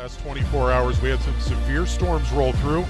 last 24 hours. We had some severe storms roll through.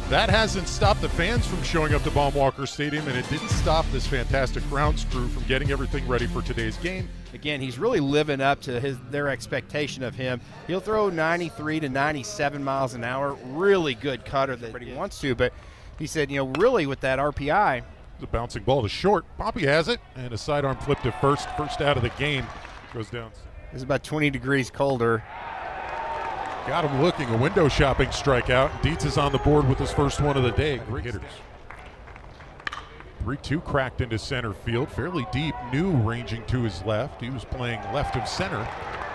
That hasn't stopped the fans from showing up to Baum-Walker Stadium, and it didn't stop this fantastic grounds crew from getting everything ready for today's game. Again, he's really living up to their expectation of him. He'll throw 93 to 97 miles an hour. Really good cutter that he wants to, but he said, really with that RPI. The bouncing ball to short. Poppy has it, and a sidearm flip to first out of the game. Goes down. It's about 20 degrees colder. Got him looking, a window shopping strikeout. Dietz is on the board with his first one of the day. Great hitters. 3-2 cracked into center field, fairly deep. New ranging to his left. He was playing left of center,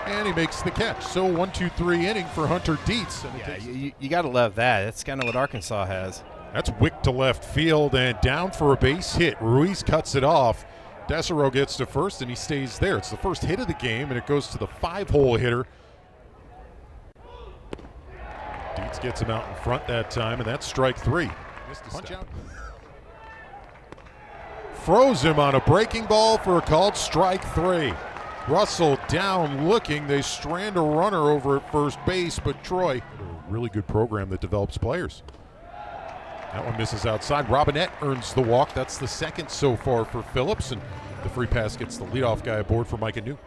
and he makes the catch. So 1-2-3 inning for Hunter Dietz. You got to love that. That's kind of what Arkansas has. That's wicked to left field and down for a base hit. Ruiz cuts it off. Desero gets to first, and he stays there. It's the first hit of the game, and it goes to the 5-hole hitter. Dietz gets him out in front that time, and that's strike 3. Punch out. Froze him on a breaking ball for a called strike 3. Russell down looking. They strand a runner over at first base, but Troy, a really good program that develops players. That one misses outside. Robinette earns the walk. That's the second so far for Phillips, and the free pass gets the leadoff guy aboard for Micah New.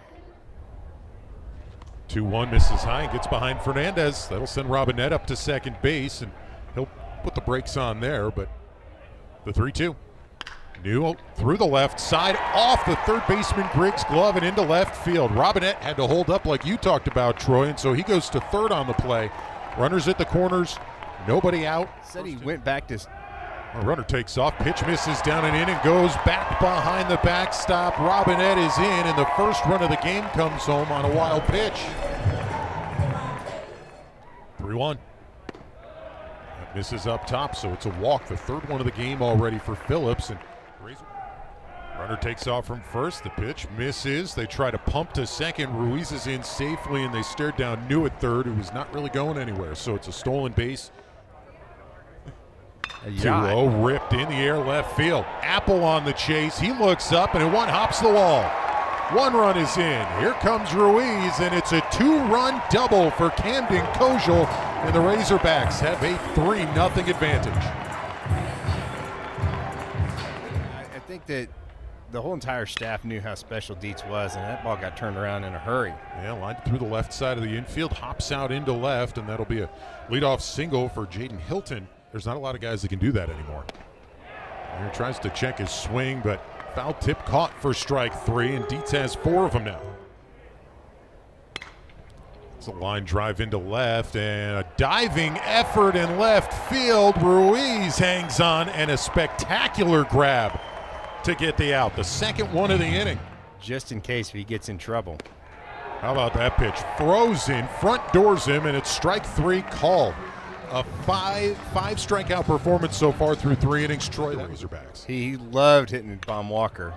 2-1 misses high and gets behind Fernandez. That'll send Robinette up to second base, and he'll put the brakes on there, but the 3-2. New through the left side, off the third baseman Griggs' glove and into left field. Robinette had to hold up like you talked about, Troy, and so he goes to third on the play. Runners at the corners, nobody out. Said he went back to... A runner takes off, pitch misses down and in and goes back behind the backstop. Robinette is in, and the first run of the game comes home on a wild pitch. 3-1. That misses up top, so it's a walk. The third one of the game already for Phillips. And runner takes off from first. The pitch misses. They try to pump to second. Ruiz is in safely, and they stared down New at third, who was not really going anywhere. So it's a stolen base. 2-0 ripped in the air left field. Apple on the chase. He looks up, and one hops the wall. One run is in. Here comes Ruiz, and it's a 2-run double for Camden Kojal, and the Razorbacks have a 3-0 advantage. I think that the whole entire staff knew how special Dietz was, and that ball got turned around in a hurry. Yeah, lined through the left side of the infield, hops out into left, and that'll be a leadoff single for Jaden Hilton. There's not a lot of guys that can do that anymore. He tries to check his swing, but foul tip caught for strike 3, and Dietz has 4 of them now. It's a line drive into left, and a diving effort in left field. Ruiz hangs on, and a spectacular grab to get the out. The second one of the inning. Just in case if he gets in trouble. How about that pitch? Throws in, front doors him, and it's strike 3 called. A five strikeout performance so far through 3 innings. Troy, the Razorbacks. He loved hitting Baum-Walker.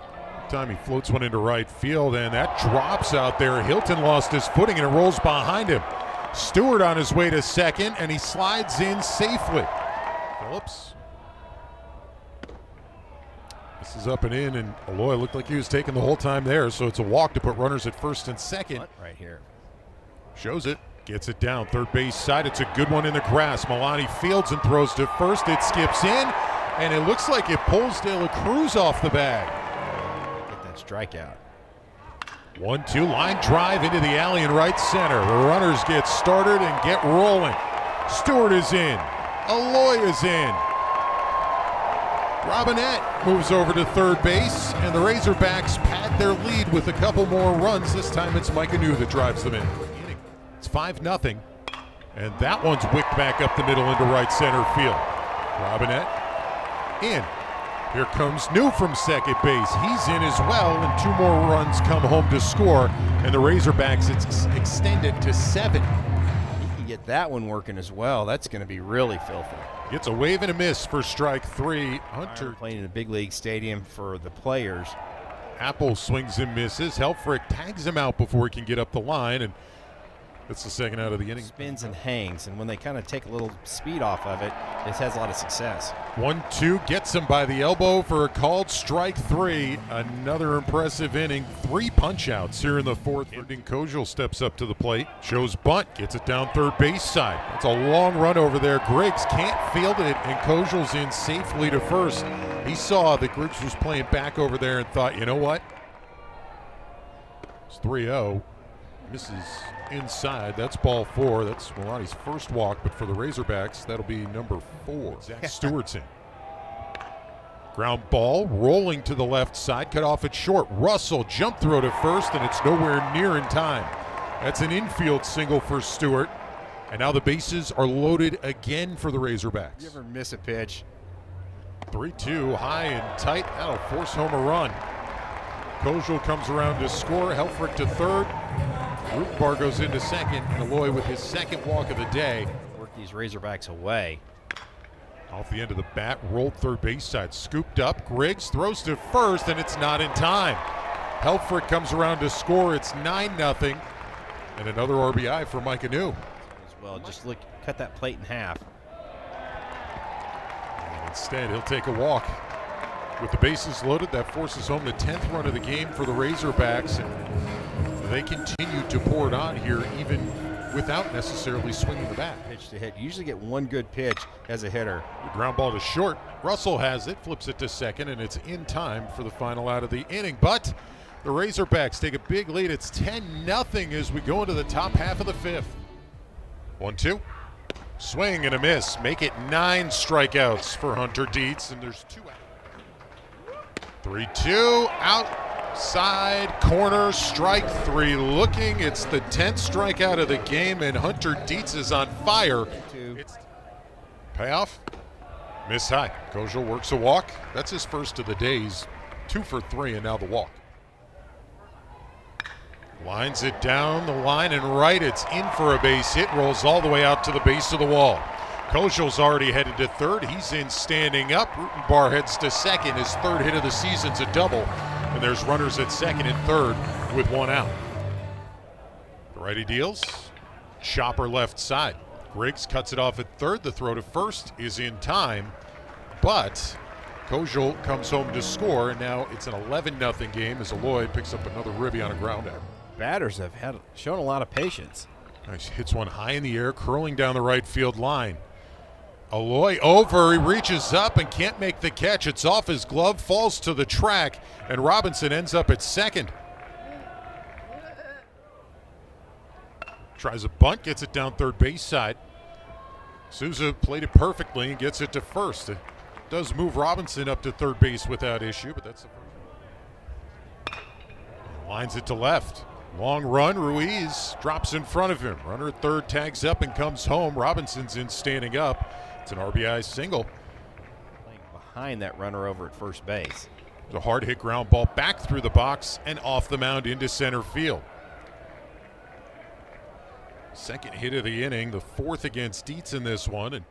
Time he floats one into right field, and that drops out there. Hilton lost his footing, and it rolls behind him. Stewart on his way to second, and he slides in safely. Phillips. This is up and in, and Aloy looked like he was taking the whole time there, so it's a walk to put runners at first and second. Right here. Shows it. Gets it down, third base side. It's a good one in the grass. Milani fields and throws to first. It skips in, and it looks like it pulls De La Cruz off the bag. Get that strikeout. 1-2 line drive into the alley in right center. The runners get started and get rolling. Stewart is in. Aloy is in. Robinette moves over to third base, and the Razorbacks pad their lead with a couple more runs. This time it's Micah New that drives them in. It's 5-0, and that one's wicked back up the middle into right center field. Robinette in. Here comes New from second base. He's in as well, and 2 more runs come home to score, and the Razorbacks extended to 7. He can get that one working as well. That's going to be really filthy. Gets a wave and a miss for strike 3. Hunter playing in a big league stadium for the players. Apple swings and misses. Helfrich tags him out before he can get up the line, and That's the second out of the inning. Spins and hangs, and when they kind of take a little speed off of it, it has a lot of success. 1-2 gets him by the elbow for a called strike 3. Another impressive inning. 3 punch-outs here in the fourth. Kojal steps up to the plate, shows bunt, gets it down third base side. That's a long run over there. Griggs can't field it, and Kojal's in safely to first. He saw that Griggs was playing back over there and thought, you know what? It's 3-0. Misses inside. That's ball 4. That's Milani's first walk, but for the Razorbacks, that'll be number 4. Zach Stewart's in. Ground ball rolling to the left side, cut off at short. Russell jump throw to first, and it's nowhere near in time. That's an infield single for Stewart, and now the bases are loaded again for the Razorbacks. You ever miss a pitch? 3-2, high and tight. That'll force home a run. Kojal comes around to score. Helfrich to third. Rutenbar goes into second, and Aloy with his second walk of the day. Work these Razorbacks away. Off the end of the bat, rolled third base side, scooped up. Griggs throws to first, and it's not in time. Helfrich comes around to score. It's 9-0, and another RBI for Mike Anu. Well, just look, cut that plate in half. And instead, he'll take a walk. With the bases loaded, that forces home the 10th run of the game for the Razorbacks, and they continue to pour it on here, even without necessarily swinging the bat. Pitch to hit. You usually get one good pitch as a hitter. The ground ball to short. Russell has it, flips it to second, and it's in time for the final out of the inning. But the Razorbacks take a big lead. It's 10-0 as we go into the top half of the fifth. 1-2. Swing and a miss. Make it 9 strikeouts for Hunter Dietz, and there's 2 out. 3-2, outside corner, strike 3 looking. It's the 10th strikeout of the game, and Hunter Dietz is on fire. It's payoff, miss high. Kojal works a walk. That's his first of the day. He's 2 for 3, and now the walk. Lines it down the line and right. It's in for a base hit, rolls all the way out to the base of the wall. Kojal's already headed to third. He's in standing up. Rutenbar heads to second. His third hit of the season's a double. And there's runners at second and third with 1 out. The righty deals. Chopper left side. Griggs cuts it off at third. The throw to first is in time. But Kojal comes home to score. And now it's an 11-0 game as Aloy picks up another ribby on a ground out. Batters have shown a lot of patience. Nice, hits one high in the air, curling down the right field line. Aloy over, he reaches up and can't make the catch. It's off his glove, falls to the track, and Robinson ends up at second. Tries a bunt, gets it down third base side. Souza played it perfectly and gets it to first. It does move Robinson up to third base without issue, but that's the first. Lines it to left. Long run, Ruiz drops in front of him. Runner at third tags up and comes home. Robinson's in standing up. It's an RBI single. Playing behind that runner over at first base. The hard hit ground ball back through the box and off the mound into center field. Second hit of the inning, the 4th against Dietz in this one. And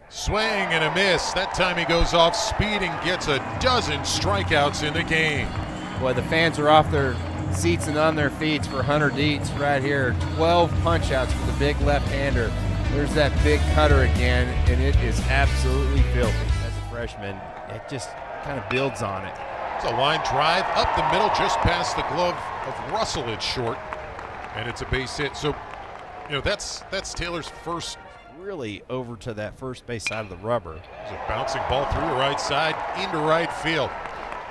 swing and a miss. That time he goes off speed and gets a dozen strikeouts in the game. Boy, the fans are off their seats and on their feet for Hunter Dietz right here. 12 punch-outs for the big left-hander. There's that big cutter again, and it is absolutely filthy. As a freshman, it just kind of builds on it. It's a line drive up the middle, just past the glove of Russell. It's short, and it's a base hit. So, you know, that's Taylor's first. Really over to that first base side of the rubber. It's a bouncing ball through the right side into right field.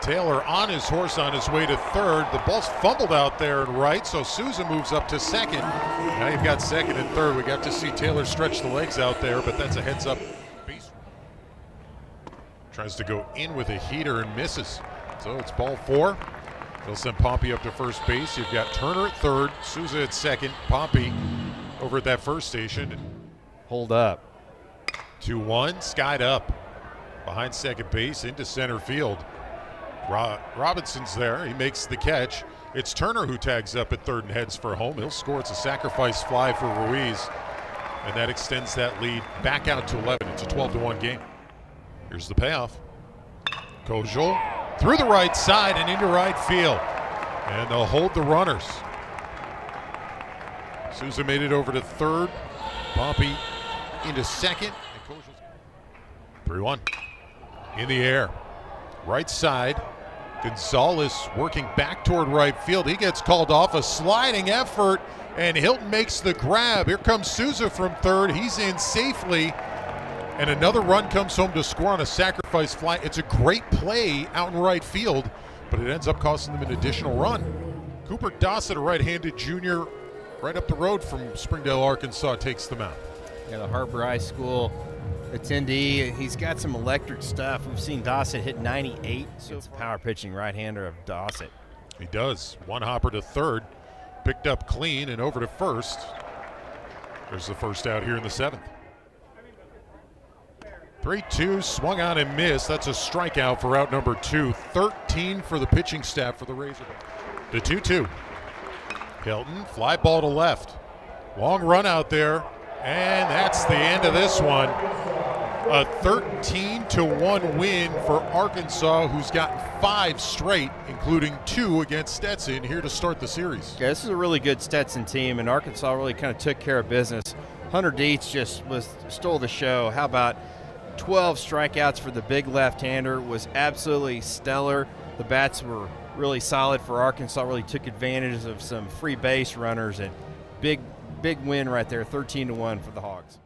Taylor on his horse on his way to third. The ball's fumbled out there and right, so Souza moves up to second. Now you've got second and third. We got to see Taylor stretch the legs out there, but that's a heads-up base. Tries to go in with a heater and misses. So it's ball 4. They'll send Pompey up to first base. You've got Turner at third, Souza at second, Pompey over at that first station. Hold up. 2-1, skied up behind second base into center field. Robinson's there. He makes the catch. It's Turner who tags up at third and heads for home. He'll score. It's a sacrifice fly for Ruiz, and that extends that lead back out to 11. It's a 12-1 game. Here's the payoff. Kojal through the right side and into right field, and they'll hold the runners. Souza made it over to third. Pompey into second. 3-1. In the air. Right side. Gonzalez working back toward right field. He gets called off. A sliding effort, and Hilton makes the grab. Here comes Souza from third. He's in safely. And another run comes home to score on a sacrifice fly. It's a great play out in right field, but it ends up costing them an additional run. Cooper Dossett, a right-handed junior, right up the road from Springdale, Arkansas, takes them out. Yeah, the Harbor High School attendee. He's got some electric stuff. We've seen Dossett hit 98. So it's a power pitching right-hander of Dossett. He does. One hopper to third, picked up clean and over to first. There's the first out here in the seventh. 3-2, swung on and missed. That's a strikeout for out number 2. 13 for the pitching staff for the Razorbacks. The 2-2. Hilton, fly ball to left. Long run out there, and that's the end of this one. A 13-1 win for Arkansas, who's gotten 5 straight, including 2 against Stetson, here to start the series. Yeah, this is a really good Stetson team, and Arkansas really kind of took care of business. Hunter Dietz just stole the show. How about 12 strikeouts for the big left-hander? Was absolutely stellar. The bats were really solid for Arkansas, really took advantage of some free base runners, and big win right there, 13-1 for the Hogs.